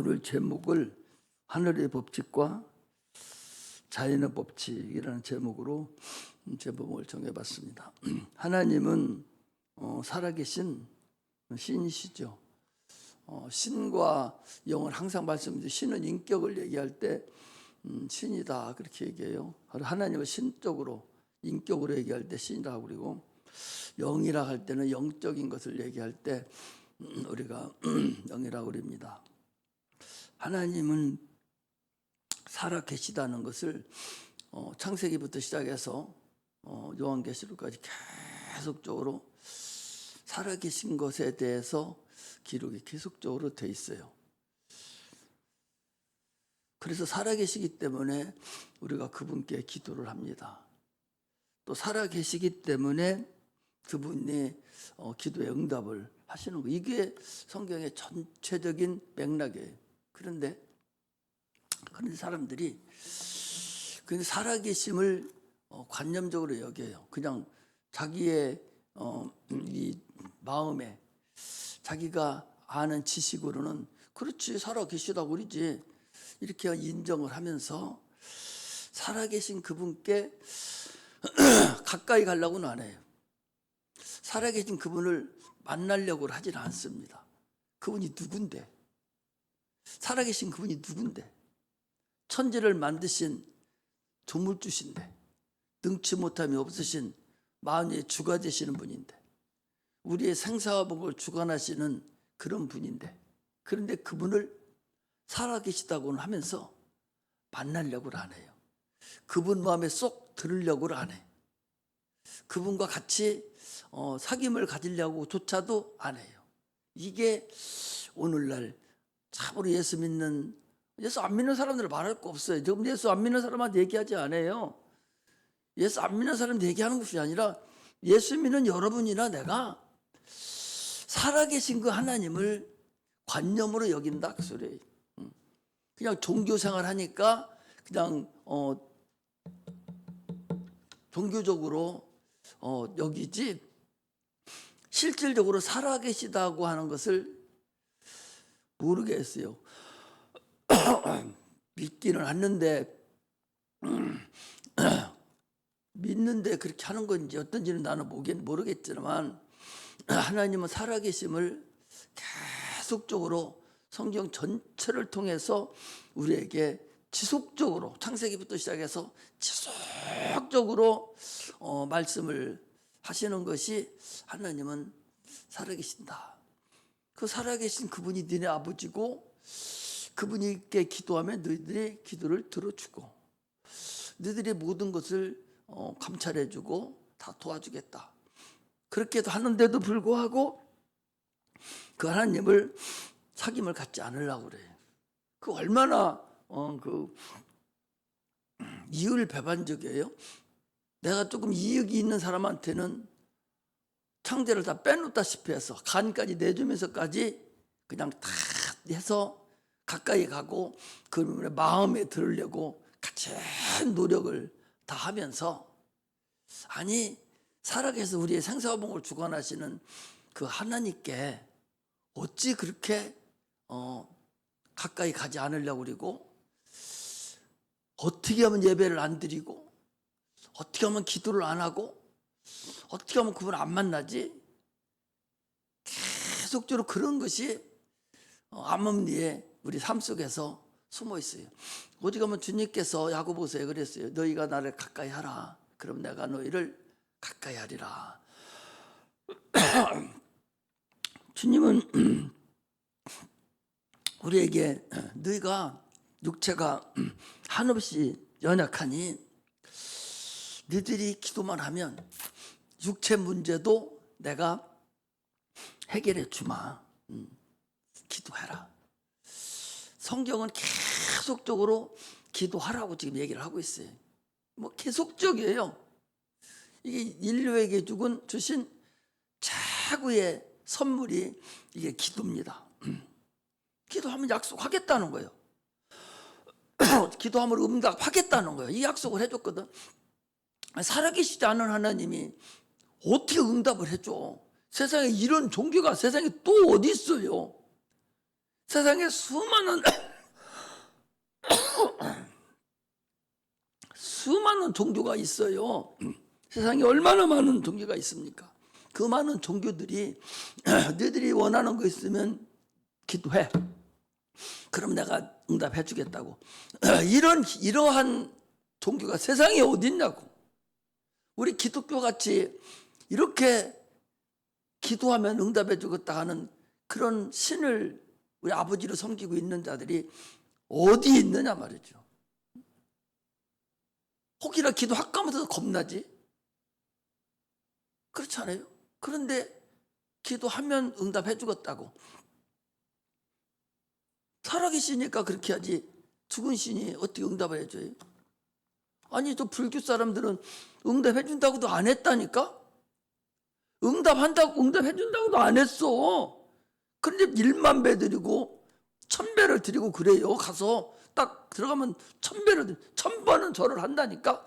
오늘 제목을 하늘의 법칙과 자연의 법칙이라는 제목으로 제목을 정해봤습니다. 하나님은 살아계신 신이시죠. 신과 영을 항상 말씀드리죠. 신은 인격을 얘기할 때 신이다 그렇게 얘기해요. 하나님은 신적으로 인격으로 얘기할 때 신이라고 그러고, 영이라 할 때는 영적인 것을 얘기할 때 우리가 영이라고 그럽니다. 하나님은 살아 계시다는 것을 창세기부터 시작해서 요한계시록까지 계속적으로 살아 계신 것에 대해서 기록이 계속적으로 돼 있어요. 그래서 살아 계시기 때문에 우리가 그분께 기도를 합니다. 또 살아 계시기 때문에 그분이 기도의 응답을 하시는 거, 이게 성경의 전체적인 맥락이에요. 그런데 사람들이 그 살아계심을 관념적으로 여겨요. 그냥 자기의 이 마음에 자기가 아는 지식으로는 그렇지 살아계시다고 그러지 이렇게 인정을 하면서 살아계신 그분께 가까이 가려고는 안 해요. 살아계신 그분을 만나려고 하지는 않습니다. 그분이 누군데? 살아계신 그분이 누군데? 천지를 만드신 조물주신데, 능치 못함이 없으신 만유의 주가 되시는 분인데, 우리의 생사와 복을 주관하시는 그런 분인데, 그런데 그분을 살아계시다고는 하면서 만나려고는 안 해요. 그분 마음에 쏙 들으려고는 안 해. 그분과 같이 사귐을 가지려고 조차도 안 해요. 이게 오늘날 참으로 예수 안 믿는 사람들은 말할 거 없어요. 지금 예수 안 믿는 사람한테 얘기하지 않아요. 예수 안 믿는 사람한테 얘기하는 것이 아니라 예수 믿는 여러분이나 내가 살아계신 그 하나님을 관념으로 여긴다 그 소리예요. 그냥 종교생활 하니까 그냥 종교적으로 여기지 실질적으로 살아계시다고 하는 것을 모르겠어요. 믿기는 않는데 믿는데 그렇게 하는 건지 어떤지는 나는 모르겠지만, 하나님은 살아계심을 계속적으로 성경 전체를 통해서 우리에게 지속적으로 창세기부터 시작해서 지속적으로 말씀을 하시는 것이, 하나님은 살아계신다. 그 살아계신 그분이 너네 아버지고, 그분께 기도하면 너희들이 기도를 들어주고 너희들이 모든 것을 감찰해주고 다 도와주겠다. 그렇게도 하는데도 불구하고 그 하나님을 사귐을 갖지 않으려고 그래요. 그 얼마나 이율배반적이에요. 내가 조금 이익이 있는 사람한테는 창제를 다 빼놓다시피 해서 간까지 내주면서까지 그냥 다 해서 가까이 가고 그분의 마음에 들으려고 같이 노력을 다 하면서, 아니 살아계셔서 우리의 생사와 복을 주관하시는 그 하나님께 어찌 그렇게 가까이 가지 않으려고 그러고, 어떻게 하면 예배를 안 드리고, 어떻게 하면 기도를 안 하고, 어떻게 하면 그분을 안 만나지? 계속적으로 그런 것이 암암리에 우리 삶 속에서 숨어 있어요. 어디 가면 주님께서 야고보서에 그랬어요. 너희가 나를 가까이 하라. 그럼 내가 너희를 가까이 하리라. 주님은 우리에게 너희가 육체가 한없이 연약하니 너희들이 기도만 하면 육체 문제도 내가 해결해 주마. 기도해라. 성경은 계속적으로 기도하라고 지금 얘기를 하고 있어요. 계속적이에요. 이게 인류에게 주신 최고의 선물이 이게 기도입니다. 기도하면 약속하겠다는 거예요. 기도하면 응답하겠다는 거예요. 이 약속을 해줬거든. 살아계시지 않은 하나님이 어떻게 응답을 해줘? 세상에 이런 종교가 세상에 또 어디 있어요? 세상에 수많은 수많은 종교가 있어요. 세상에 얼마나 많은 종교가 있습니까? 그 많은 종교들이 너희들이 원하는 거 있으면 기도해. 그럼 내가 응답해 주겠다고. 이러한 종교가 세상에 어디 있냐고. 우리 기독교 같이 이렇게 기도하면 응답해 주겠다 하는 그런 신을 우리 아버지를 섬기고 있는 자들이 어디 있느냐 말이죠. 혹이나 기도 학과마다 겁나지? 그렇지 않아요? 그런데 기도하면 응답해 주겠다고. 살아계시니까 그렇게 하지 죽은 신이 어떻게 응답을 해줘요? 아니 저 불교 사람들은 응답해 준다고도 안 했다니까? 응답해 준다고도 안 했어. 그런데 1만 배 드리고 1000배를 드리고 그래요. 가서 딱 들어가면 1000배를 1000번은 절을 한다니까.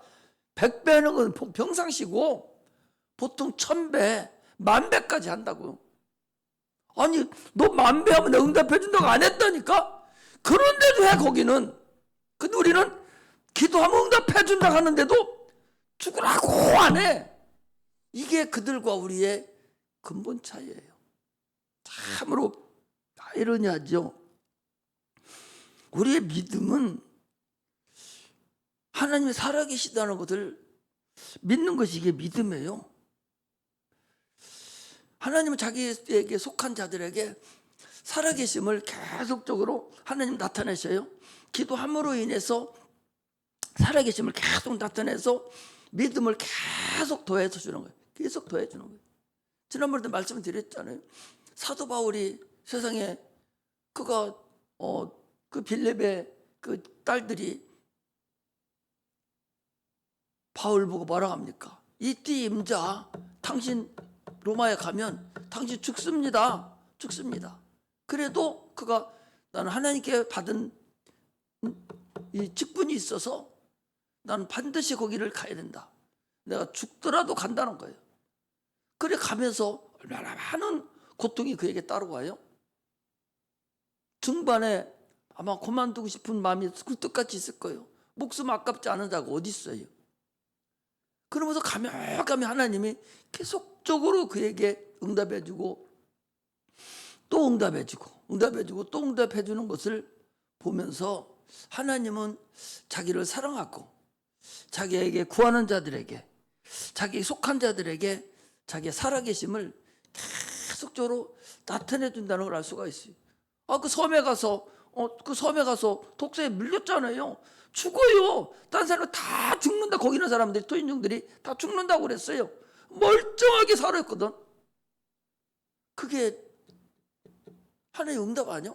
100배는 건 평상시고 보통 1000배, 10,000배까지 한다고. 아니 너 10,000배 하면 내가 응답해 준다고 안 했다니까. 그런데도 해 거기는. 근데 우리는 기도하면 응답해 준다고 하는데도 죽으라고 안 해. 이게 그들과 우리의 근본 차이예요. 참으로 아이러니하죠. 우리의 믿음은 하나님이 살아계시다는 것을 믿는 것이 이게 믿음이에요. 하나님은 자기에게 속한 자들에게 살아계심을 계속적으로 하나님 나타내셔요. 기도함으로 인해서 살아계심을 계속 나타내서 믿음을 계속 더해서 주는 거예요. 계속 더해 주는 거예요. 지난번에도 말씀드렸잖아요. 사도 바울이 세상에 그가 그 빌립의 그 딸들이 바울 보고 뭐라고 합니까? 이띠 임자 당신 로마에 가면 당신 죽습니다. 죽습니다. 그래도 그가 나는 하나님께 받은 이 직분이 있어서 나는 반드시 거기를 가야 된다. 내가 죽더라도 간다는 거예요. 그래 가면서 얼마나 많은 고통이 그에게 따라와요. 중반에 아마 그만두고 싶은 마음이 굴뚝같이 있을 거예요. 목숨 아깝지 않은 자가 어디 있어요. 그러면서 가면가면 하나님이 계속적으로 그에게 응답해주고 또 응답해주고 또 응답해주는 것을 보면서 하나님은 자기를 사랑하고 자기에게 구하는 자들에게 자기에 속한 자들에게 자기의 살아계심을 계속적으로 나타내 준다는 걸 알 수가 있어요. 그 섬에 가서 독사에 물렸잖아요. 죽어요. 딴 사람 다 죽는다. 거기 있는 사람들이 토인종들이 다 죽는다고 그랬어요. 멀쩡하게 살았거든. 그게 하나님의 응답 아니야?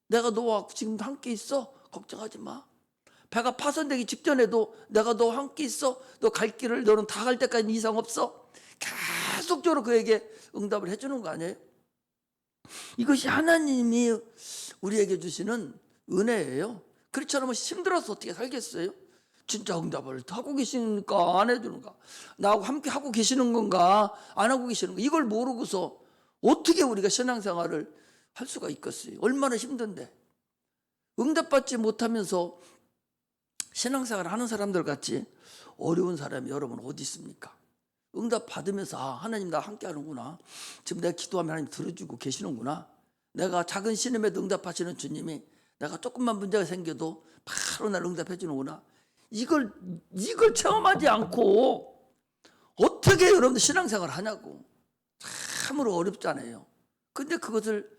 내가 너와 지금도 함께 있어. 걱정하지 마. 배가 파손되기 직전에도 내가 너와 함께 있어. 너 갈 길을 너는 다 갈 때까지 이상 없어. 계속적으로 그에게 응답을 해주는 거 아니에요? 이것이 하나님이 우리에게 주시는 은혜예요. 그렇지 않으면 힘들어서 어떻게 살겠어요? 진짜 응답을 하고 계시니까 안 해주는가? 나하고 함께 하고 계시는 건가? 안 하고 계시는 건가? 이걸 모르고서 어떻게 우리가 신앙생활을 할 수가 있겠어요? 얼마나 힘든데. 응답받지 못하면서 신앙생활을 하는 사람들 같이 어려운 사람이 여러분 어디 있습니까? 응답 받으면서 하나님 나 함께 하는구나. 지금 내가 기도하면 하나님 들어주고 계시는구나. 내가 작은 신음에도 응답하시는 주님이 내가 조금만 문제가 생겨도 바로 나를 응답해 주는구나. 이걸 체험하지 않고 어떻게 여러분들 신앙생활을 하냐고. 참으로 어렵잖아요. 근데 그것을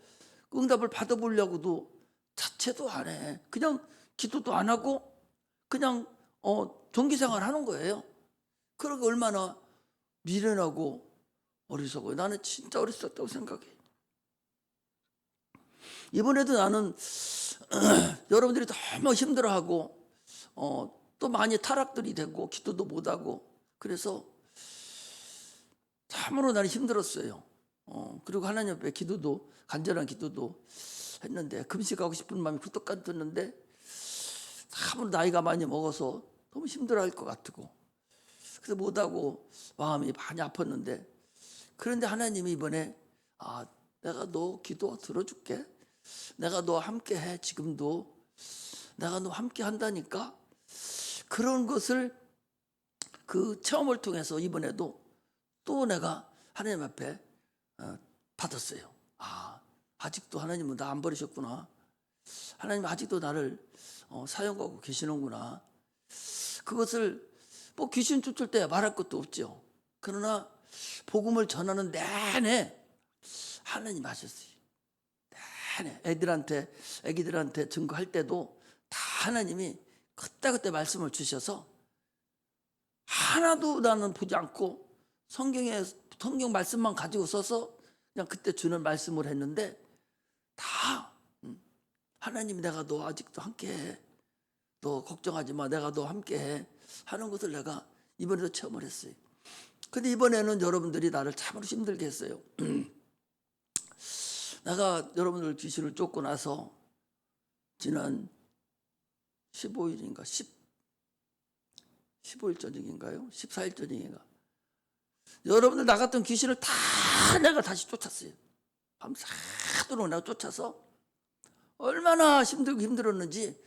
응답을 받아보려고도 자체도 안 해. 그냥 기도도 안 하고 그냥 종기생활 하는 거예요. 그러게 얼마나 미련하고 어리석어요. 나는 진짜 어리석다고 생각해. 이번에도 나는 여러분들이 너무 힘들어하고 또 많이 타락들이 되고 기도도 못하고 그래서 참으로 나는 힘들었어요. 그리고 하나님 앞에 기도도 간절한 기도도 했는데 금식하고 싶은 마음이 굴뚝 같았는데 참으로 나이가 많이 먹어서 너무 힘들어할 것 같고 그래서 못하고 마음이 많이 아팠는데 그런데 하나님이 이번에 내가 너 기도 들어줄게. 내가 너 함께 해. 지금도 내가 너 함께 한다니까. 그런 것을 그 체험을 통해서 이번에도 또 내가 하나님 앞에 받았어요. 아직도 하나님은 나 안 버리셨구나. 하나님 아직도 나를 사용하고 계시는구나. 그것을 뭐 귀신 쫓을 때 말할 것도 없죠. 그러나 복음을 전하는 내내 하나님 하셨어요. 내내 애기들한테 증거할 때도 다 하나님이 그때 말씀을 주셔서 하나도 나는 보지 않고 성경 말씀만 가지고 써서 그냥 그때 주는 말씀을 했는데 다 하나님이 내가 너 아직도 함께해. 너 걱정하지 마. 내가 너 함께해. 하는 것을 내가 이번에도 체험을 했어요. 근데 이번에는 여러분들이 나를 참으로 힘들게 했어요. 내가 여러분들 귀신을 쫓고 나서 지난 15일인가 15일 저녁인가요? 14일 저녁인가. 여러분들 나갔던 귀신을 다 내가 다시 쫓았어요. 밤새도록 내가 쫓아서 얼마나 힘들고 힘들었는지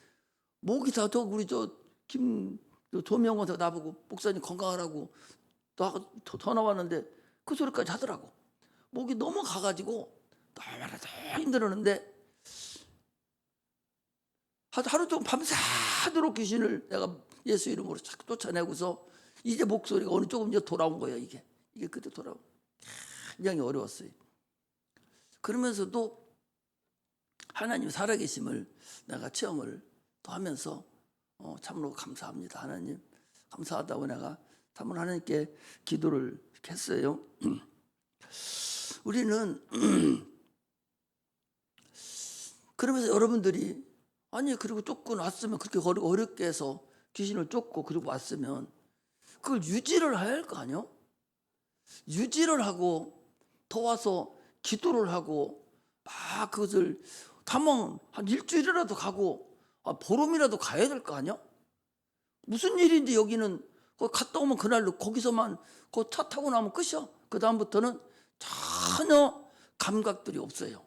목이 다 우리 조명원서 나보고 목사님 건강하라고 더 나왔는데 그 소리까지 하더라고. 목이 너무 가가지고 얼마나 더 힘들었는데 하루 종일 밤새도록 귀신을 내가 예수 이름으로 자꾸 쫓아내고서 이제 목소리가 어느 조금 이제 돌아온 거예요. 이게 그때 돌아온. 굉장히 어려웠어요. 그러면서도 하나님 살아계심을 내가 체험을 또 하면서 참으로 감사합니다. 하나님 감사하다고 내가 참으로 하나님께 기도를 했어요. 우리는 그러면서 여러분들이 아니 그리고 쫓고 왔으면 그렇게 어렵게 해서 귀신을 쫓고 그리고 왔으면 그걸 유지를 해야 할 거 아니요? 유지를 하고 더 와서 기도를 하고 막 그것을 다만 한 일주일이라도 가고 보름이라도 가야 될 거 아니야? 무슨 일인지 여기는 갔다 오면 그날로 거기서만 그 차 타고 나면 끝이야. 그 다음부터는 전혀 감각들이 없어요.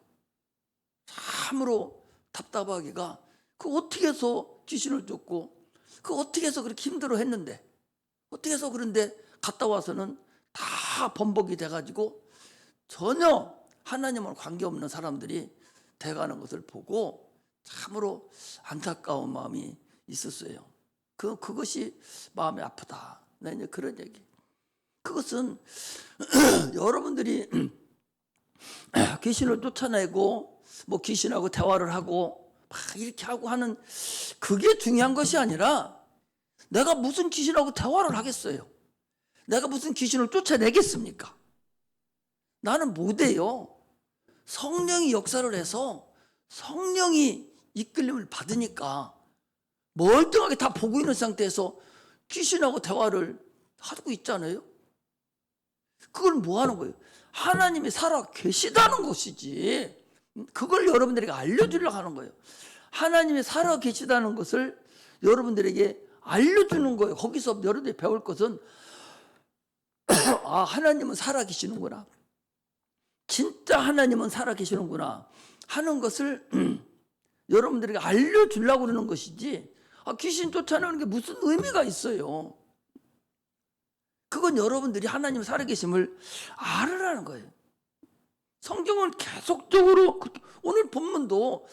참으로 답답하기가 그 어떻게 해서 귀신을 쫓고 그 어떻게 해서 그렇게 힘들어 했는데 어떻게 해서 그런데 갔다 와서는 다 번복이 돼가지고 전혀 하나님과 관계없는 사람들이 돼가는 것을 보고 참으로 안타까운 마음이 있었어요. 그것이 마음이 아프다. 나 이제 그런 얘기. 그것은 여러분들이 귀신을 쫓아내고 뭐 귀신하고 대화를 하고 막 이렇게 하고 하는 그게 중요한 것이 아니라 내가 무슨 귀신하고 대화를 하겠어요? 내가 무슨 귀신을 쫓아내겠습니까? 나는 못해요. 성령이 역사를 해서 성령이 이끌림을 받으니까 멀쩡하게 다 보고 있는 상태에서 귀신하고 대화를 하고 있잖아요. 그걸 뭐 하는 거예요? 하나님이 살아 계시다는 것이지. 그걸 여러분들에게 알려주려고 하는 거예요. 하나님이 살아 계시다는 것을 여러분들에게 알려주는 거예요. 거기서 여러분들이 배울 것은 하나님은 살아 계시는구나. 진짜 하나님은 살아 계시는구나 하는 것을 여러분들에게 알려주려고 그러는 것이지 귀신 쫓아내는 게 무슨 의미가 있어요. 그건 여러분들이 하나님 살아계심을 알으라는 거예요. 성경은 계속적으로 오늘 본문도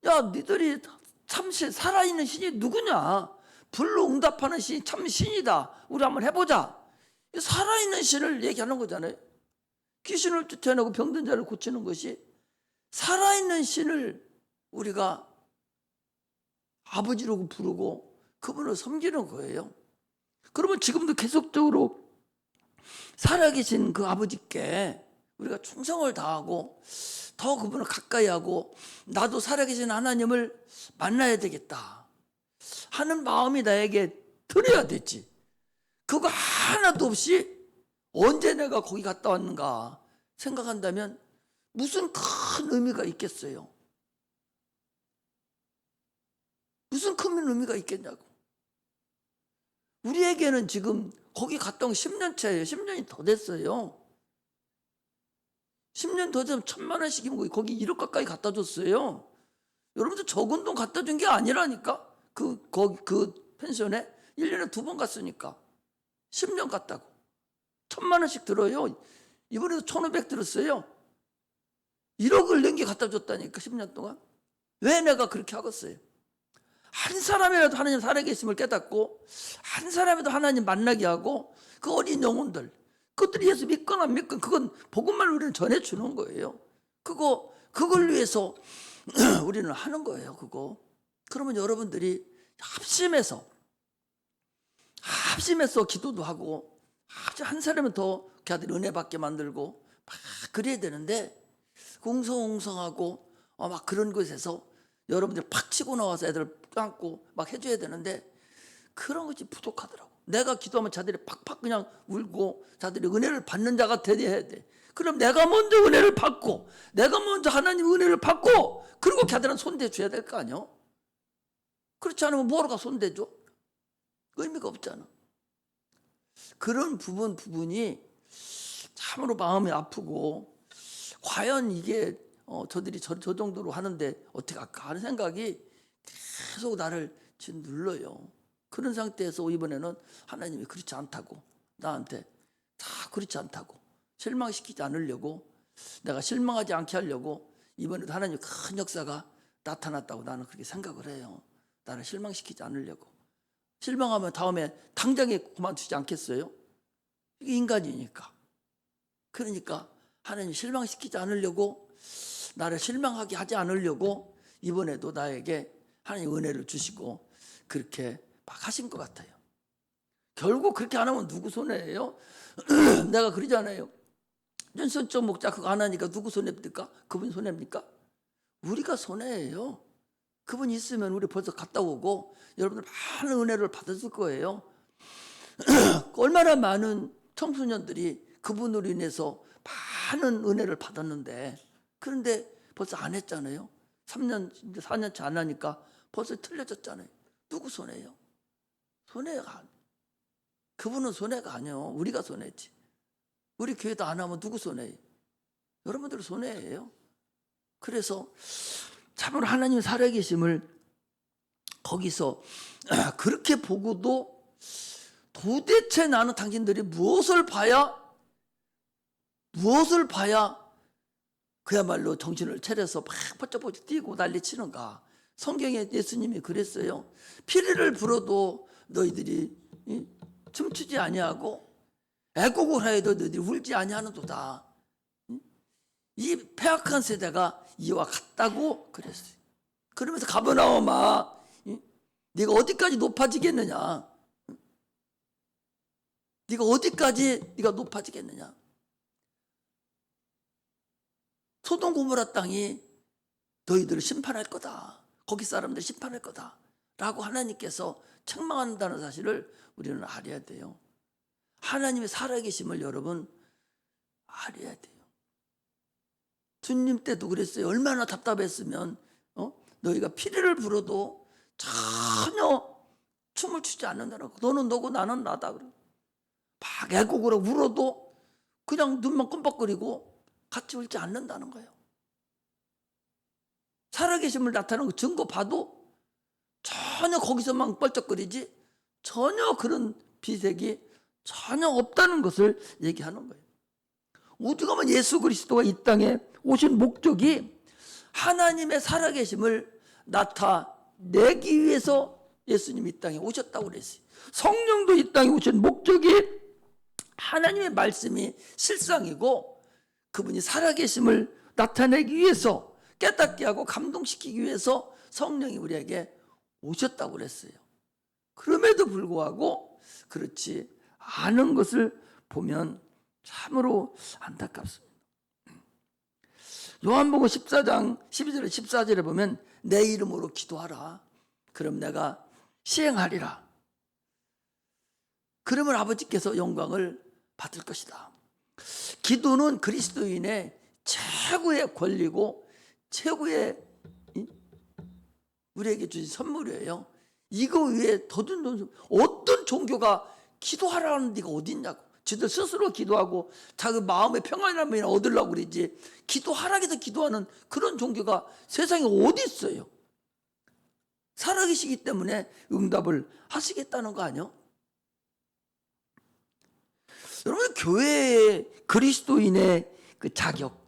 야 니들이 참 살아있는 신이 누구냐, 불로 응답하는 신이 참 신이다, 우리 한번 해보자. 살아있는 신을 얘기하는 거잖아요. 귀신을 쫓아내고 병든 자를 고치는 것이 살아있는 신을 우리가 아버지라고 부르고 그분을 섬기는 거예요. 그러면 지금도 계속적으로 살아계신 그 아버지께 우리가 충성을 다하고 더 그분을 가까이 하고 나도 살아계신 하나님을 만나야 되겠다 하는 마음이 나에게 들어야 되지. 그거 하나도 없이 언제 내가 거기 갔다 왔는가 생각한다면 무슨 큰 의미가 있겠어요? 무슨 큰 의미가 있겠냐고. 우리에게는 지금 거기 갔다 온 10년 차예요. 10년이 더 됐어요. 10년 더 되면 1,000만 원씩이면 거기 1억 가까이 갖다 줬어요. 여러분들 적은 돈 갖다 준 게 아니라니까. 그 펜션에 1년에 2번 갔으니까 10년 갔다고 1,000만 원씩 들어요. 이번에도 1,500 들었어요. 1억을 넘게 갖다 줬다니까 10년 동안. 왜 내가 그렇게 하겠어요? 한 사람이라도 하나님 살아계심을 깨닫고 한 사람이라도 하나님 만나게 하고 그 어린 영혼들 그것들이 예수 믿거나 안 믿거나 그건 복음만 우리는 전해주는 거예요. 그걸 위해서 우리는 하는 거예요. 그러면 여러분들이 합심해서 기도도 하고 한 사람은 더 걔들 은혜 받게 만들고 막 그래야 되는데 웅성웅성하고 막 그런 곳에서 여러분들 팍 치고 나와서 애들 안고 막 해줘야 되는데 그런 것이 부족하더라고. 내가 기도하면 자들이 팍팍 그냥 울고 자들이 은혜를 받는 자가 되어야 돼. 그럼 내가 먼저 은혜를 받고 내가 먼저 하나님 은혜를 받고 그리고 걔들은 손대줘야 될 거 아니야. 그렇지 않으면 뭐하러 가 손대줘? 의미가 없잖아. 그런 부분이 참으로 마음이 아프고 과연 이게 저들이 저 정도로 하는데 어떻게 할까 하는 생각이 계속 나를 지금 눌러요. 그런 상태에서 이번에는 하나님이 그렇지 않다고 나한테 다 그렇지 않다고 실망시키지 않으려고 내가 실망하지 않게 하려고 이번에도 하나님의 큰 역사가 나타났다고 나는 그렇게 생각을 해요. 나를 실망시키지 않으려고. 실망하면 다음에 당장에 그만두지 않겠어요? 이게 인간이니까. 그러니까 하나님 실망시키지 않으려고 나를 실망하게 하지 않으려고 이번에도 나에게 하나님 은혜를 주시고 그렇게 막 하신 것 같아요. 결국 그렇게 안 하면 누구 손해예요? 내가 그러잖아요. 윤선적 목자 그거 안 하니까 누구 손해입니까? 그분 손해입니까? 우리가 손해예요. 그분이 있으면 우리 벌써 갔다 오고 여러분들 많은 은혜를 받았을 거예요. 얼마나 많은 청소년들이 그분으로 인해서 많은 은혜를 받았는데 그런데 벌써 안 했잖아요. 3년, 4년째 안 하니까 벌써 틀려졌잖아요. 누구 손해예요? 손해가 그분은 손해가 아니에요. 우리가 손해지. 우리 교회도 안 하면 누구 손해예요? 여러분들 손해예요. 그래서 참으로 하나님 살아계심을 거기서 그렇게 보고도 도대체 나는 당신들이 무엇을 봐야 그야말로 정신을 차려서 막 퍼쩍퍼쩍 뛰고 난리치는가. 성경에 예수님이 그랬어요. 피리를 불어도 너희들이 춤추지 아니하고 애곡을 하여도 너희들이 울지 아니하는도다. 이 폐악한 세대가 이와 같다고 그랬어요. 그러면서 가버나움아 네가 어디까지 높아지겠느냐. 네가 어디까지 네가 높아지겠느냐. 소돔 고모라 땅이 너희들을 심판할 거다. 거기 사람들 심판할 거다. 라고 하나님께서 책망한다는 사실을 우리는 알아야 돼요. 하나님의 살아계심을 여러분 알아야 돼요. 주님 때도 그랬어요. 얼마나 답답했으면 너희가 피리를 불어도 전혀 춤을 추지 않는다라고. 너는 너고 나는 나다. 막 애곡으로 울어도 그냥 눈만 끔뻑거리고 같이 울지 않는다는 거예요. 살아계심을 나타내는 증거 봐도 전혀 거기서만 뻘쩍거리지 전혀 그런 비색이 전혀 없다는 것을 얘기하는 거예요. 어디 가면 예수 그리스도가 이 땅에 오신 목적이 하나님의 살아계심을 나타내기 위해서 예수님이 이 땅에 오셨다고 그랬어요. 성령도 이 땅에 오신 목적이 하나님의 말씀이 실상이고 그분이 살아계심을 나타내기 위해서 깨닫게 하고 감동시키기 위해서 성령이 우리에게 오셨다고 그랬어요. 그럼에도 불구하고 그렇지 않은 것을 보면 참으로 안타깝습니다. 요한복음 14장 12절에 14절에 보면 내 이름으로 기도하라. 그럼 내가 시행하리라. 그러면 아버지께서 영광을 받을 것이다. 기도는 그리스도인의 최고의 권리고 최고의 우리에게 주신 선물이에요. 이거 위에 더 준 어떤 종교가 기도하라는 데가 어디 있냐고. 지들 스스로 기도하고 자기 마음의 평안함을 얻으려고 그러지, 기도하라고 해서 기도하는 그런 종교가 세상에 어디 있어요? 살아계시기 때문에 응답을 하시겠다는 거 아니요? 여러분, 교회의 그리스도인의 그 자격,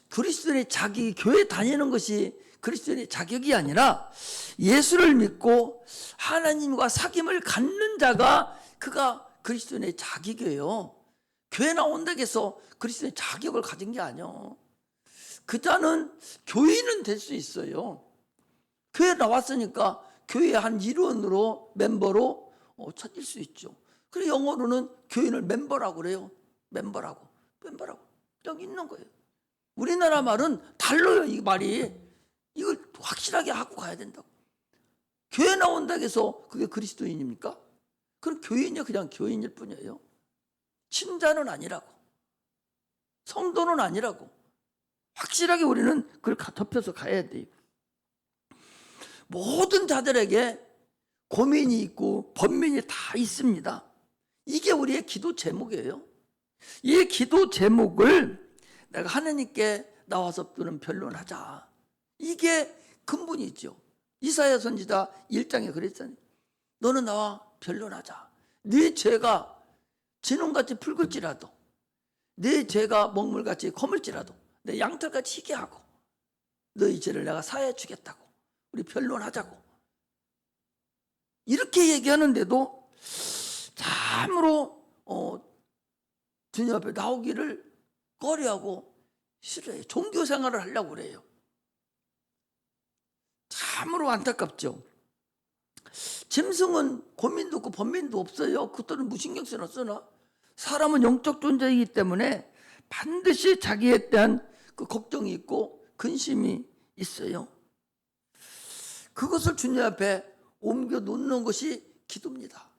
그리스도인의 자기 교회 다니는 것이 그리스도인의 자격이 아니라 예수를 믿고 하나님과 사귐을 갖는 자가 그가 그리스도인의 자격이에요. 교회 나온다고 해서 그리스도인의 자격을 가진 게 아니에요. 그 자는 교인은 될 수 있어요. 교회 나왔으니까 교회의 한 일원으로, 멤버로 찾을 수 있죠. 그리고 영어로는 교인을 멤버라고 그래요. 멤버라고 여기 있는 거예요. 우리나라 말은 달라요. 이 말이. 이걸 확실하게 하고 가야 된다고. 교회 나온다고 해서 그게 그리스도인입니까? 그럼 교인이 그냥 교인일 뿐이에요. 신자는 아니라고, 성도는 아니라고. 확실하게 우리는 그걸 덮여서 가야 돼요. 모든 자들에게 고민이 있고 번민이 다 있습니다. 이게 우리의 기도 제목이에요. 이 기도 제목을 내가 하나님께 나와서 변론하자. 이게 근본이죠. 이사야 선지자 1장에 그랬잖아요. 너는 나와 변론하자. 네 죄가 진홍같이 붉을지라도, 네 죄가 먹물같이 거물지라도, 내 양털같이 희게 하고 너희 죄를 내가 사해 주겠다고. 우리 변론하자고. 이렇게 얘기하는데도 참으로 주님 앞에 나오기를 꺼려하고 싫어해요. 종교 생활을 하려고 그래요. 참으로 안타깝죠. 짐승은 고민도 없고 번민도 없어요. 그것들은 무신경 쓰나. 사람은 영적 존재이기 때문에 반드시 자기에 대한 그 걱정이 있고 근심이 있어요. 그것을 주님 앞에 옮겨 놓는 것이 기도입니다.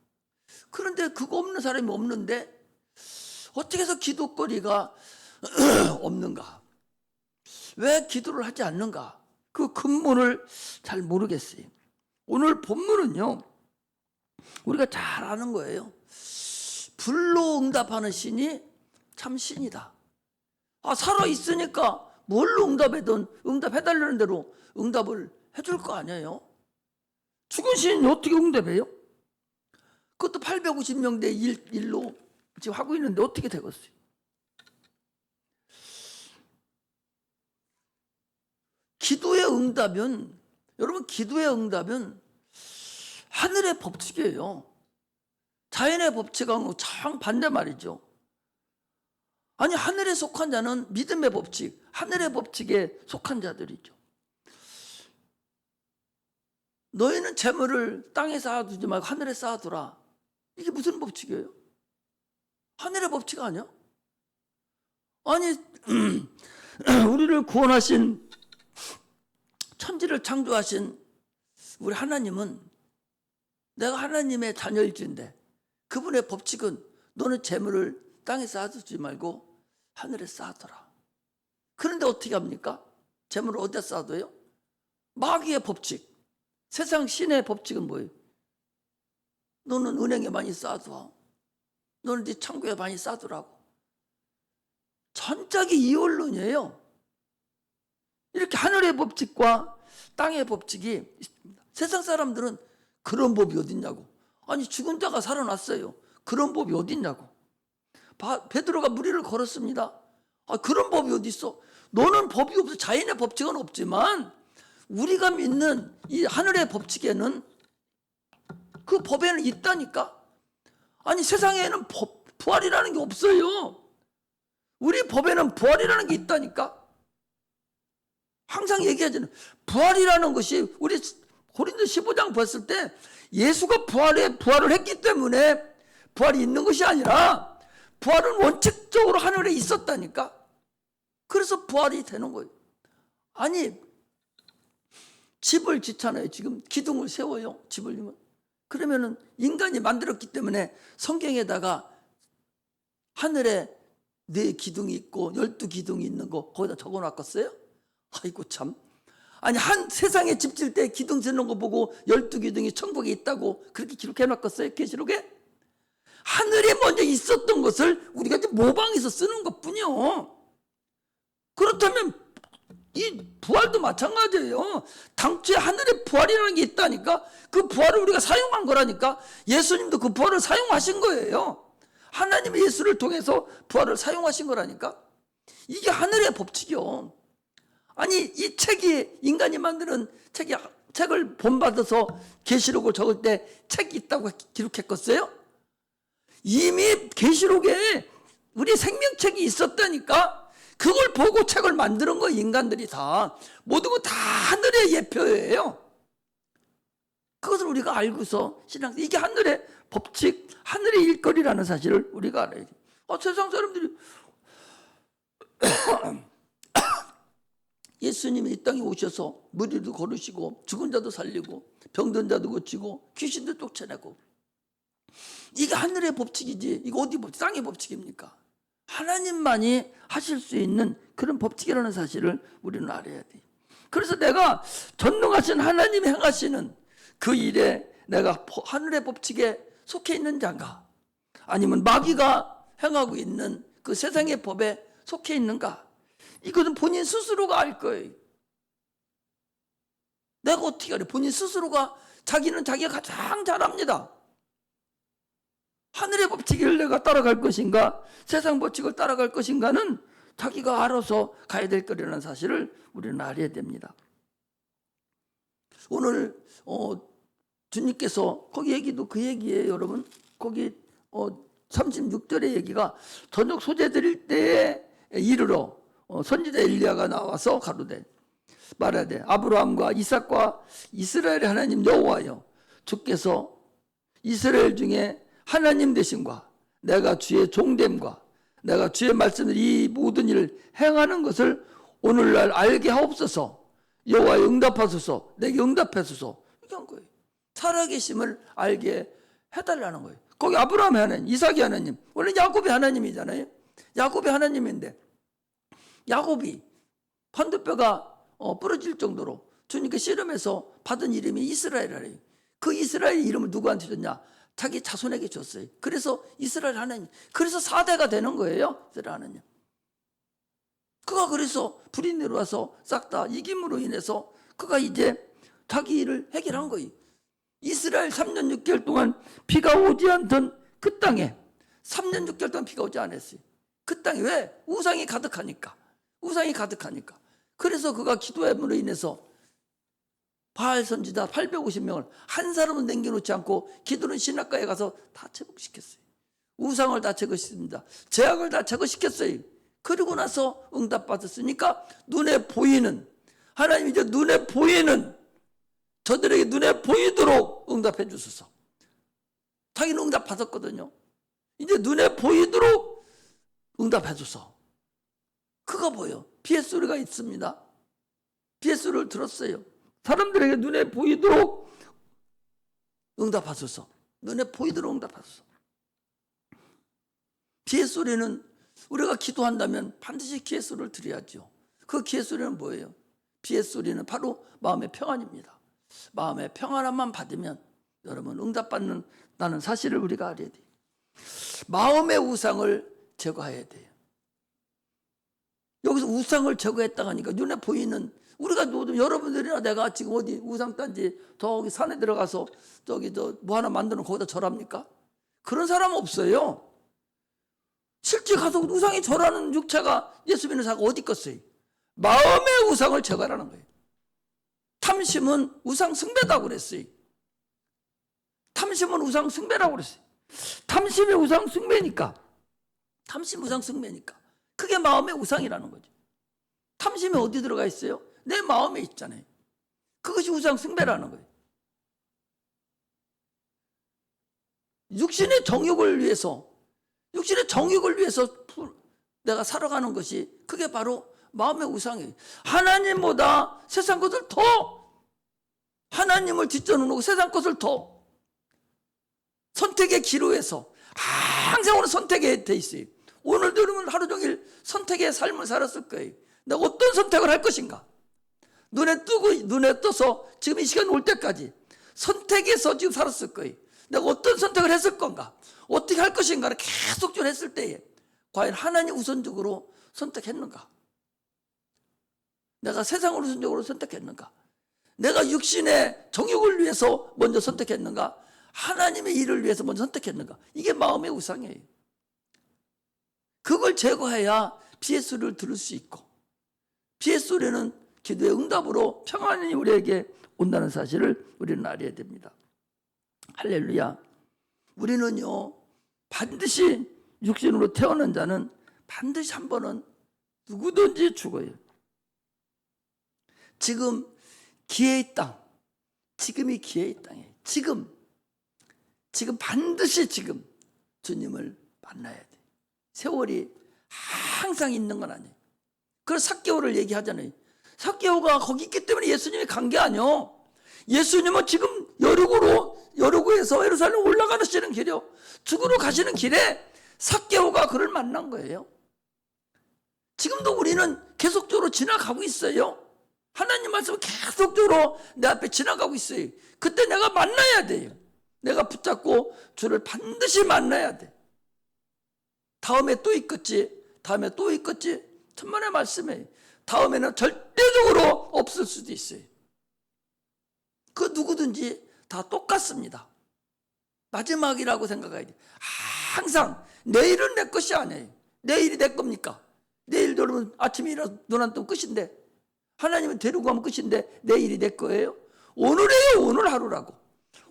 그런데 그거 없는 사람이 없는데 어떻게 해서 기도거리가 없는가? 왜 기도를 하지 않는가? 그 근본을 잘 모르겠어요. 오늘 본문은요, 우리가 잘 아는 거예요. 불로 응답하는 신이 참 신이다. 살아있으니까 뭘로 응답해든 응답해달라는 대로 응답을 해줄 거 아니에요. 죽은 신이 어떻게 응답해요? 그것도 850명 대 1로 지금 하고 있는데 어떻게 되겠어요? 기도의 응답은, 여러분, 기도의 응답은 하늘의 법칙이에요. 자연의 법칙하고 정반대 말이죠. 아니, 하늘에 속한 자는 믿음의 법칙, 하늘의 법칙에 속한 자들이죠. 너희는 재물을 땅에 쌓아두지 말고 하늘에 쌓아두라. 이게 무슨 법칙이에요? 하늘의 법칙 아니야? 아니, 우리를 구원하신, 천지를 창조하신 우리 하나님은, 내가 하나님의 자녀일진데 그분의 법칙은 너는 재물을 땅에 쌓아두지 말고 하늘에 쌓아둬라. 그런데 어떻게 합니까? 재물을 어디다 쌓아둬요? 마귀의 법칙, 세상 신의 법칙은 뭐예요? 너는 은행에 많이 쌓아둬. 너는 네 창고에 많이 쌓아두라고. 전적이 이원론이에요. 이렇게 하늘의 법칙과 땅의 법칙이 있습니다. 세상 사람들은 그런 법이 어딨냐고. 아니, 죽은 자가 살아났어요. 그런 법이 어딨냐고. 베드로가 무리를 걸었습니다. 그런 법이 어디 있어? 너는 법이 없어. 자연의 법칙은 없지만 우리가 믿는 이 하늘의 법칙에는, 그 법에는 있다니까. 아니, 세상에는 부활이라는 게 없어요. 우리 법에는 부활이라는 게 있다니까. 항상 얘기하잖아요. 부활이라는 것이, 우리 고린도 15장 봤을 때 예수가 부활을 했기 때문에 부활이 있는 것이 아니라 부활은 원칙적으로 하늘에 있었다니까. 그래서 부활이 되는 거예요. 아니, 집을 짓잖아요. 지금 기둥을 세워요. 집을 지면. 그러면은 인간이 만들었기 때문에 성경에다가 하늘에 4기둥이 있고 12기둥이 있는 거 거기다 적어놨겠어요? 아이고 참. 아니, 한 세상에 집 질 때 기둥 짓는 거 보고 12기둥이 천국에 있다고 그렇게 기록해놨겠어요? 계시록에? 하늘에 먼저 있었던 것을 우리가 이제 모방해서 쓰는 것뿐이요. 그렇다면 이 부활도 마찬가지예요. 당초에 하늘에 부활이라는 게 있다니까. 그 부활을 우리가 사용한 거라니까. 예수님도 그 부활을 사용하신 거예요. 하나님의 예수를 통해서 부활을 사용하신 거라니까. 이게 하늘의 법칙이요. 아니 이 책이 인간이 만드는 책을 본받아서 계시록을 적을 때 책이 있다고 기록했겠어요? 이미 계시록에 우리 생명책이 있었다니까. 그걸 보고 책을 만드는 거예요. 인간들이 다. 모든 거 다 하늘의 예표예요. 그것을 우리가 알고서 신앙, 이게 하늘의 법칙, 하늘의 일거리라는 사실을 우리가 알아야 돼요. 세상 사람들이 예수님이 이 땅에 오셔서 무리도 거르시고 죽은 자도 살리고 병든 자도 고치고 귀신도 쫓아내고, 이게 하늘의 법칙이지 이거 어디 법칙, 땅의 법칙입니까? 하나님만이 하실 수 있는 그런 법칙이라는 사실을 우리는 알아야 돼. 그래서 내가 전능하신 하나님이 행하시는 그 일에 내가 하늘의 법칙에 속해 있는 자인가, 아니면 마귀가 행하고 있는 그 세상의 법에 속해 있는가, 이것은 본인 스스로가 알 거예요. 내가 어떻게 알아요? 본인 스스로가, 자기는 자기가 가장 잘 압니다. 하늘의 법칙을 내가 따라갈 것인가, 세상 법칙을 따라갈 것인가는 자기가 알아서 가야 될 거라는 사실을 우리는 알아야 됩니다. 오늘 주님께서 거기 얘기도 그 얘기예요, 여러분. 거기 36절의 얘기가 저녁 소재 드릴 때에 이르러 선지자 엘리야가 나와서 가로되 말하되 아브라함과 이삭과 이스라엘의 하나님 여호와여, 주께서 이스라엘 중에 하나님 되심과 내가 주의 종됨과 내가 주의 말씀을 이 모든 일을 행하는 것을 오늘날 알게 하옵소서. 여호와여 응답하소서. 내게 응답하소서. 이렇게 한 거예요. 살아계심을 알게 해달라는 거예요. 거기 아브라함의 하나님, 이삭의 하나님, 원래 야곱의 하나님이잖아요. 야곱의 하나님인데 야곱이 판도뼈가 부러질 정도로 주님께 씨름해서 받은 이름이 이스라엘이에요. 그 이스라엘 이름을 누구한테 줬냐? 자기 자손에게 줬어요. 그래서 이스라엘 하나님, 그래서 4대가 되는 거예요. 이스라엘 하나님. 그가 그래서 불이 내려와서 싹 다 이김으로 인해서 그가 이제 자기 일을 해결한 거예요. 이스라엘 3년 6개월 동안 비가 오지 않던 그 땅에 3년 6개월 동안 비가 오지 않았어요. 그 땅에 왜? 우상이 가득하니까. 우상이 가득하니까. 그래서 그가 기도함으로 인해서 바알 선지자 850명을 한 사람은 남겨놓지 않고 기도는 신학가에 가서 다 제거시켰어요. 우상을 다 제거시켰습니다. 죄악을 다 제거시켰어요. 그리고 나서 응답받았으니까 눈에 보이는, 하나님 이제 눈에 보이는, 저들에게 눈에 보이도록 응답해 주소서. 자기는 응답 받았거든요. 이제 눈에 보이도록 응답해 주소. 그가 뭐예요? 비의 소리가 있습니다. 비의 소리를 들었어요. 사람들에게 눈에 보이도록 응답하소서. 눈에 보이도록 응답하소서. 비의 소리는 우리가 기도한다면 반드시 기의 소리를 드려야죠. 그 기의 소리는 뭐예요? 비의 소리는 바로 마음의 평안입니다. 마음의 평안함만 받으면 여러분 응답받는다는 사실을 우리가 알아야 돼요. 마음의 우상을 제거해야 돼요. 여기서 우상을 제거했다고 하니까 눈에 보이는, 우리가 여러분들이나 내가 지금 어디 우상단지 저기 산에 들어가서 저기 뭐 하나 만드는 거기다 절합니까? 그런 사람 없어요. 실제 가서 우상이 절하는 육체가 예수 믿는 사람가 어디 있겠어요? 마음의 우상을 제거하라는 거예요. 탐심은 우상 숭배다고 그랬어요. 탐심은 우상 숭배라고 그랬어요. 탐심이 우상 숭배니까, 탐심 우상 숭배니까 그게 마음의 우상이라는 거죠. 탐심이 어디 들어가 있어요? 내 마음에 있잖아요. 그것이 우상 숭배라는 거예요. 육신의 정욕을 위해서 내가 살아가는 것이, 그게 바로 마음의 우상이에요. 하나님보다 세상 것을 더, 하나님을 뒷전으로 세상 것을 더 선택의 기로에서 항상 오늘 선택에 돼 있어요. 오늘도 여러분 하루 종일 선택의 삶을 살았을 거예요. 내가 어떤 선택을 할 것인가? 눈에 떠서 지금 이 시간 올 때까지 선택에서 지금 살았을 거예요. 내가 어떤 선택을 했을 건가? 어떻게 할 것인가를 계속적으로 했을 때에 과연 하나님 우선적으로 선택했는가? 내가 세상을 우선적으로 선택했는가? 내가 육신의 정욕을 위해서 먼저 선택했는가? 하나님의 일을 위해서 먼저 선택했는가? 이게 마음의 우상이에요. 그걸 제거해야 비의 소리를 들을 수 있고, 비의 소리는 기도의 응답으로 평안히 우리에게 온다는 사실을 우리는 알아야 됩니다. 할렐루야. 우리는요, 반드시 육신으로 태어난 자는 반드시 한 번은 누구든지 죽어요. 지금 기회의 땅, 지금이 기회의 땅이에요. 지금 반드시 지금 주님을 만나야 돼. 세월이 항상 있는 건 아니에요. 그래서 삭개오를 얘기하잖아요. 삭개오가 거기 있기 때문에 예수님이 간 게 아니에요. 예수님은 지금 여리고에서 예루살렘 올라가시는 길이요, 죽으러 가시는 길에 삭개오가 그를 만난 거예요. 지금도 우리는 계속적으로 지나가고 있어요. 하나님 말씀은 계속적으로 내 앞에 지나가고 있어요. 그때 내가 만나야 돼요. 내가 붙잡고 주를 반드시 만나야 돼. 다음에 또 있겠지, 다음에 또 있겠지. 천만의 말씀이에요. 다음에는 절대적으로 없을 수도 있어요. 그 누구든지 다 똑같습니다. 마지막이라고 생각해야 돼. 항상 내일은 내 것이 아니에요. 내일이 내 겁니까? 내일 여러분 아침에 일어나서 눈 안 뜨면 끝인데, 하나님은 데리고 가면 끝인데 내일이 내 거예요? 오늘이에요. 오늘 하루라고.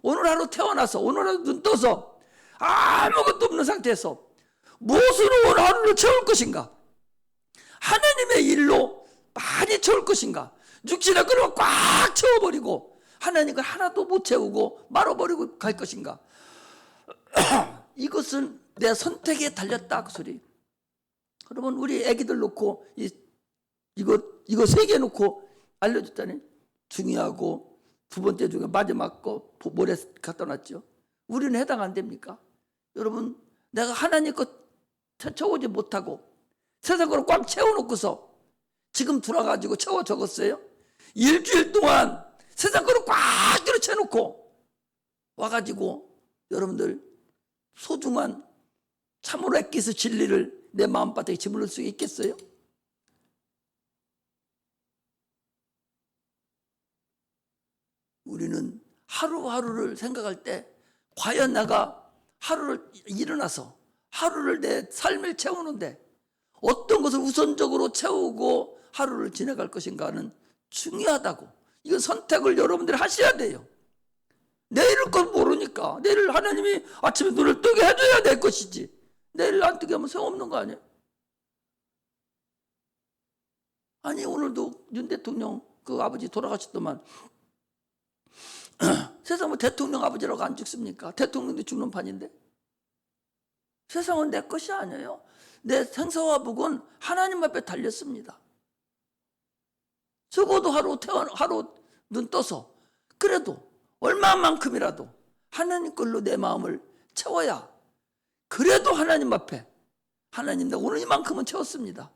오늘 하루 태어나서 오늘 하루 눈 떠서 아무것도 없는 상태에서 무엇으로 오늘 하루를 채울 것인가? 하나님의 일로 많이 채울 것인가? 육신의 그릇을 꽉 채워버리고 하나님을 하나도 못 채우고 말아버리고 갈 것인가? 이것은 내 선택에 달렸다 그 소리. 여러분, 우리 애기들 놓고 이거 3개 놓고 알려줬잖아요. 중요하고 두 번째 중에 마지막 거 모래 갖다 놨죠. 우리는 해당 안 됩니까? 여러분, 내가 하나님 것 채워오지 못하고 세상 거를 꽉 채워놓고서 지금 돌아가지고 채워 적었어요. 일주일 동안 세상 거를 꽉 들어채놓고 와가지고 여러분들 소중한 참으로 애기스 진리를 내 마음바닥에 집어넣을 수 있겠어요? 우리는 하루하루를 생각할 때 과연 내가 하루를 일어나서 하루를 내 삶을 채우는데 어떤 것을 우선적으로 채우고 하루를 지나갈 것인가는 중요하다고. 이건 선택을 여러분들이 하셔야 돼요. 내일을 건 모르니까 내일 하나님이 아침에 눈을 뜨게 해줘야 될 것이지, 내일 안 뜨게 하면 소용없는 거 아니에요? 아니, 오늘도 윤 대통령 그 아버지 돌아가셨더만 세상 뭐 대통령 아버지라고 안 죽습니까? 대통령도 죽는 판인데. 세상은 내 것이 아니에요. 내 생사와 복은 하나님 앞에 달렸습니다. 적어도 하루 눈 떠서 그래도 얼마만큼이라도 하나님 걸로 내 마음을 채워야, 그래도 하나님 앞에 하나님, 내가 오늘 이만큼은 채웠습니다.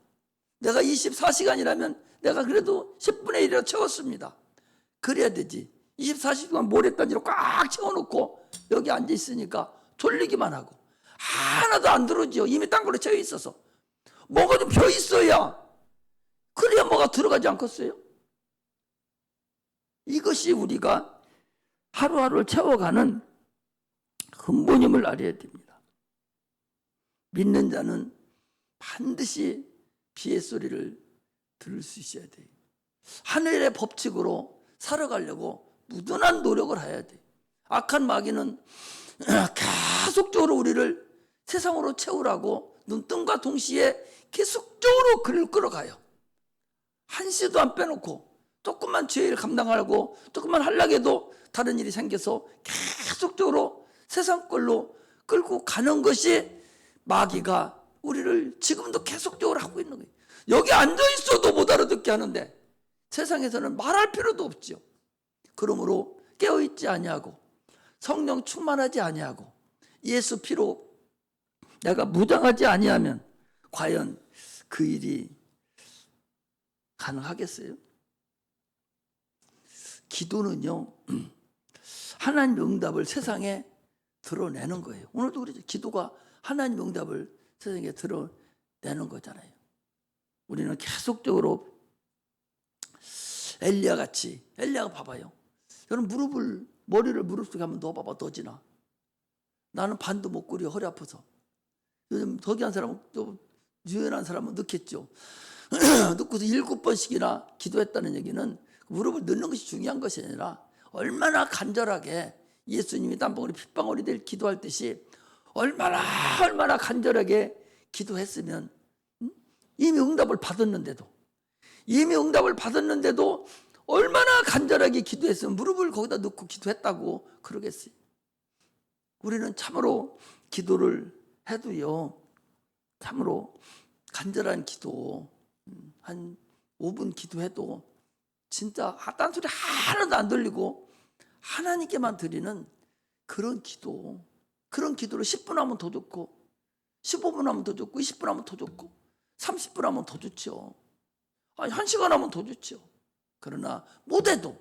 내가 24시간이라면 내가 그래도 10분의 1이라도 채웠습니다. 그래야 되지. 24시간 모래단지로 꽉 채워놓고 여기 앉아 있으니까 졸리기만 하고 하나도 안 들어오죠. 이미 딴 걸로 채워 있어서. 뭐가 좀 펴 있어야, 그래야 뭐가 들어가지 않겠어요? 이것이 우리가 하루하루를 채워가는 근본임을 알아야 됩니다. 믿는 자는 반드시 비의 소리를 들을 수 있어야 돼요. 하늘의 법칙으로 살아가려고 무던한 노력을 해야 돼요. 악한 마귀는 계속적으로 우리를 세상으로 채우라고 눈뜬과 동시에 계속적으로 그를 끌어가요. 한시도 안 빼놓고 조금만 죄를 감당하고 조금만 하려고 해도 다른 일이 생겨서 계속적으로 세상 걸로 끌고 가는 것이 마귀가 우리를 지금도 계속적으로 하고 있는 거예요. 여기 앉아있어도 못 알아듣게 하는데 세상에서는 말할 필요도 없죠. 그러므로 깨어있지 아니하고 성령 충만하지 아니하고 예수 피로 내가 무장하지 아니하면 과연 그 일이 가능하겠어요? 기도는요, 하나님의 응답을 세상에 드러내는 거예요. 오늘도 그렇죠. 기도가 하나님 응답을 세상에 드러내는 거잖아요. 우리는 계속적으로 엘리야 같이, 엘리야가 봐봐요. 여러분 머리를 무릎 속에 한번 넣어봐봐. 넣어지나? 나는 반도 못 구려, 허리 아파서. 요즘 덕이한 사람은, 또 유연한 사람은 넣겠죠. 넣고서 7번씩이나 기도했다는 얘기는 무릎을 넣는 것이 중요한 것이 아니라 얼마나 간절하게 예수님이 땀방울이 핏방울이 될 기도할 듯이 얼마나 간절하게 기도했으면, 이미 응답을 받았는데도 얼마나 간절하게 기도했으면 무릎을 거기다 넣고 기도했다고 그러겠어요. 우리는 참으로 기도를 해도요, 참으로 간절한 기도, 한 5분 기도해도 진짜 딴소리 하나도 안 들리고 하나님께만 드리는 그런 기도를 10분 하면 더 좋고, 15분 하면 더 좋고, 20분 하면 더 좋고, 30분 하면 더 좋죠. 아니, 1시간 하면 더 좋죠. 그러나 못해도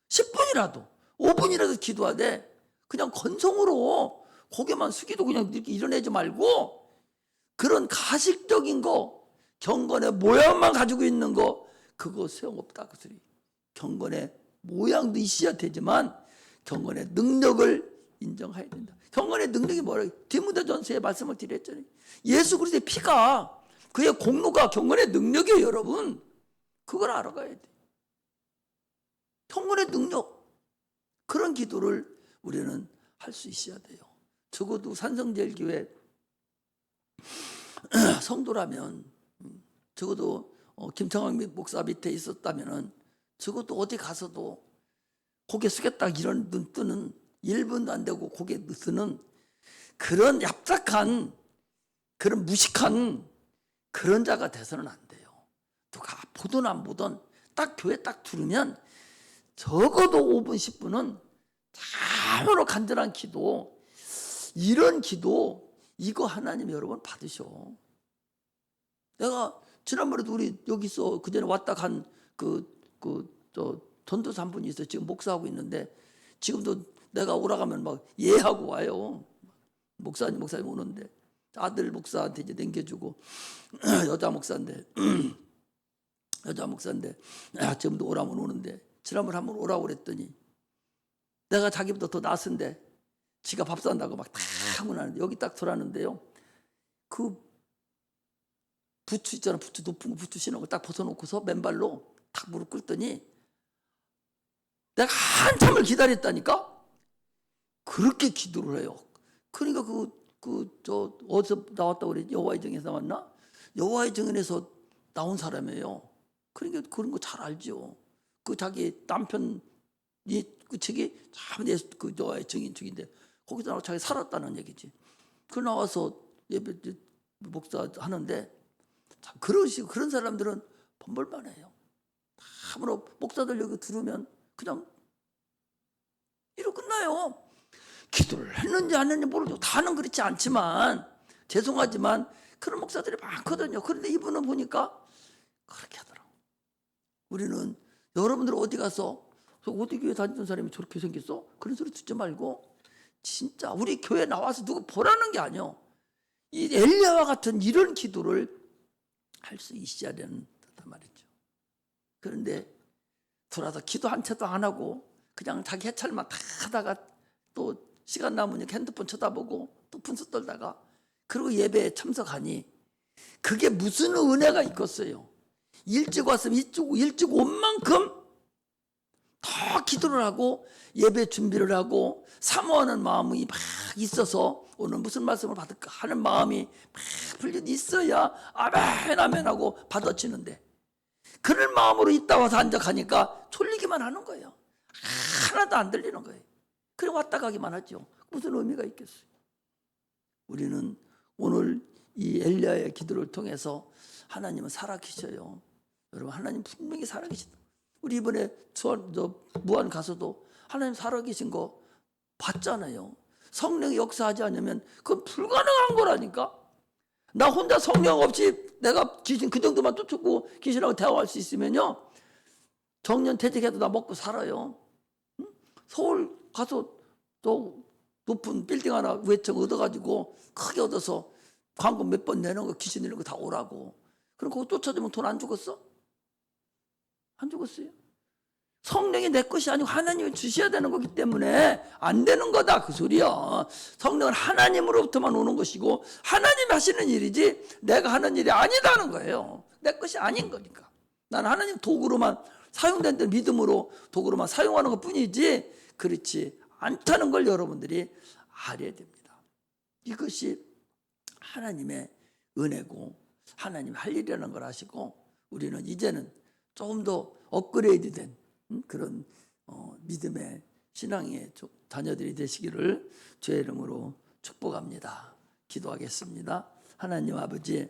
10분이라도 5분이라도 기도하되 그냥 건성으로 고개만 숙이도 그냥 이렇게 일어나지 말고, 그런 가식적인 거, 경건의 모양만 가지고 있는 거, 그거 소용없다 그 소리. 경건의 모양도 있어야 되지만 경건의 능력을 인정해야 된다. 경건의 능력이 뭐라고? 디모데전서에 말씀을 드렸잖아요. 예수 그리스도의 피가, 그의 공로가 경건의 능력이에요, 여러분. 그걸 알아가야 돼. 경건의 능력, 그런 기도를 우리는 할 수 있어야 돼요. 적어도 산성제일교회 성도라면, 적어도 김창왕 목사 밑에 있었다면은 적어도 어디 가서도 고개 숙였다 이런 눈 뜨는, 1분도 안 되고 고개 뜨는 그런 얍삭한, 그런 무식한 그런 자가 돼서는 안 돼요. 누가 보든 안 보든 딱 교회 딱 들으면 적어도 5분 10분은 참으로 간절한 기도, 이런 기도, 이거 하나님 여러분 받으셔. 내가 지난번에도 우리 여기서 그전에 왔다 간 전도사 한 분이 있어요. 지금 목사하고 있는데 지금도 내가 오라가면 막 예하고 와요. 목사님 오는데 아들 목사한테 이제 남겨주고 여자 목사인데 지금도 오라면 오는데, 지난번에 한번 오라고 그랬더니 내가 자기보다 더 낫은데 지가 밥 산다고 막 다 하고 나는데, 여기 딱 돌았는데요, 그 부츠 있잖아, 부츠 높은 거, 부츠 신은 거 딱 벗어놓고서 맨발로 탁 무릎 꿇더니 내가 한참을 기다렸다니까. 그렇게 기도를 해요. 그러니까 어디서 나왔다고 그랬지? 여호와의 증인에서 나왔나? 여호와의 증인에서 나온 사람이에요. 그러니까 그런 거 잘 알죠. 그 자기 남편이 그 책이 참 그 여호와의 증인 중인데 거기서 나와 자기 살았다는 얘기지. 그 나와서 예배 목사 하는데 참 그런 사람들은 번벌만해요. 참으로 목사들 여기 들으면 그냥 이러고 끝나요. 기도를 했는지 안 했는지 모르죠. 다는 그렇지 않지만, 죄송하지만 그런 목사들이 많거든요. 그런데 이분은 보니까 그렇게 하더라고. 우리는 여러분들 어디 가서 어디 교회 다니던 사람이 저렇게 생겼어? 그런 소리 듣지 말고 진짜 우리 교회 나와서 누구 보라는 게 아니요, 이 엘리야와 같은 이런 기도를 할 수 있어야 되는 말이죠. 그런데 돌아서 기도 한 채도 안 하고 그냥 자기 해찰만 다 하다가 또 시간 남으니까 핸드폰 쳐다보고 또 분수 떨다가 그리고 예배에 참석하니 그게 무슨 은혜가 있겠어요. 일찍 왔으면 일찍 온 만큼 더 기도를 하고 예배 준비를 하고 사모하는 마음이 막 있어서 오늘 무슨 말씀을 받을까 하는 마음이 막 풀려 있어야 아멘 아멘 하고 받아치는데, 그런 마음으로 있다 와서 앉아가니까 졸리기만 하는 거예요. 하나도 안 들리는 거예요. 그래 왔다 가기만 하죠. 무슨 의미가 있겠어요. 우리는 오늘 이 엘리야의 기도를 통해서 하나님은 살아계셔요. 여러분, 하나님 분명히 살아계시다. 우리 이번에 무안 가서도 하나님 살아계신 거 봤잖아요. 성령이 역사하지 않으면 그건 불가능한 거라니까. 나 혼자 성령 없이 내가 귀신 그 정도만 쫓고 귀신하고 대화할 수 있으면요, 정년 퇴직해도 나 먹고 살아요. 서울 가서 또 높은 빌딩 하나 외청 얻어가지고 크게 얻어서 광고 몇 번 내는 거 귀신 들린 거 다 오라고. 그럼 그거 쫓아주면 돈 안 죽었어? 안 죽었어요. 성령이 내 것이 아니고 하나님이 주셔야 되는 거기 때문에 안 되는 거다 그 소리야. 성령은 하나님으로부터만 오는 것이고 하나님이 하시는 일이지 내가 하는 일이 아니다는 거예요. 내 것이 아닌 거니까. 나는 하나님 도구로만 사용된 데 믿음으로 도구로만 사용하는 것뿐이지 그렇지 않다는 걸 여러분들이 알아야 됩니다. 이것이 하나님의 은혜고 하나님 할 일이라는 걸 아시고 우리는 이제는 조금 더 업그레이드된 그런 믿음의 신앙의 자녀들이 되시기를 주의 이름으로 축복합니다. 기도하겠습니다. 하나님 아버지,